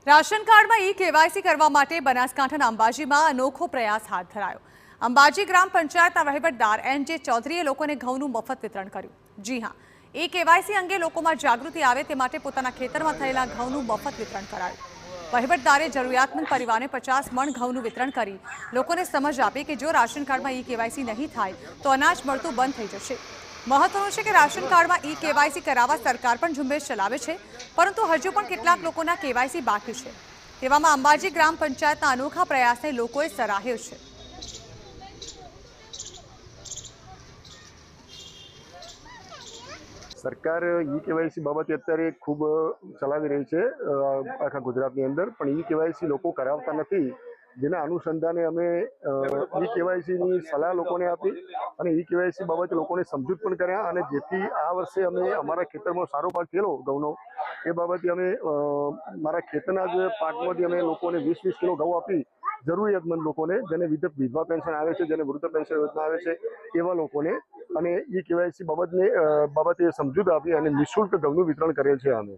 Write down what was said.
Ration કાર્ડમાં KYC કરવા માટે બનાસકાંઠાના અંબાજીમાં અનોખો પ્રયાસ હાથ ધરાયો। અંબાજી ગ્રામ પંચાયતના વહીવટદાર એન.જે. ચૌધરીએ લોકોને ઘઉંનું મફત વિતરણ કર્યું। જી હા, કેવાયસી અંગે લોકોમાં જાગૃતિ આવે તે માટે પોતાના ખેતરમાં થયેલા ઘઉંનું મફત વિતરણ કરાયું। વહીવટદારે જરૂરિયાતમંદ પરિવારને 50 મણ ઘઉંનું વિતરણ કરી લોકોને સમજ આપી કે જો રાશન કાર્ડમાં કેવાયસી નહીં થાય તો અનાજ મળતું બંધ થઈ જશે। મહત્વનું છે કે રાશન કાર્ડમાં કેવાયસી કરાવવા સરકાર પણ ઝુંબેશ ચલાવે છે, પરંતુ હજુ પણ કેટલાક લોકોના કેવાયસી બાકી છે। તેવામાં અંબાજી ગ્રામ પંચાયતના અનોખા પ્રયાસને લોકોએ સરાહ્યો છે। સરકાર કેવાયસી બાબતે અત્યારે ખૂબ ચલાવી રહી છે આખા ગુજરાતની અંદર, પણ કેવાયસી લોકો કરાવતા નથી। જેના અનુસંધાને અમે કેવાયસીની સલાહ લોકોને આપી અને કેવાયસી બાબતે લોકોને સમજૂત પણ કર્યા, અને જેથી આ વર્ષે અમે અમારા ખેતરમાં સારો પાક થયેલો ઘઉંનો એ બાબતે અમે મારા ખેતરના જ પાકમાંથી અમે લોકોને 20-20 કિલો ઘઉં આપી જરૂરિયાતમંદ લોકોને, જેને વિધવા પેન્શન આવે છે, જેને વૃદ્ધ પેન્શન યોજના આવે છે, એવા લોકોને, અને કેવાયસી બાબતે સમજૂત આપી અને નિઃશુલ્ક ઘઉંનું વિતરણ કરેલ છે અમે।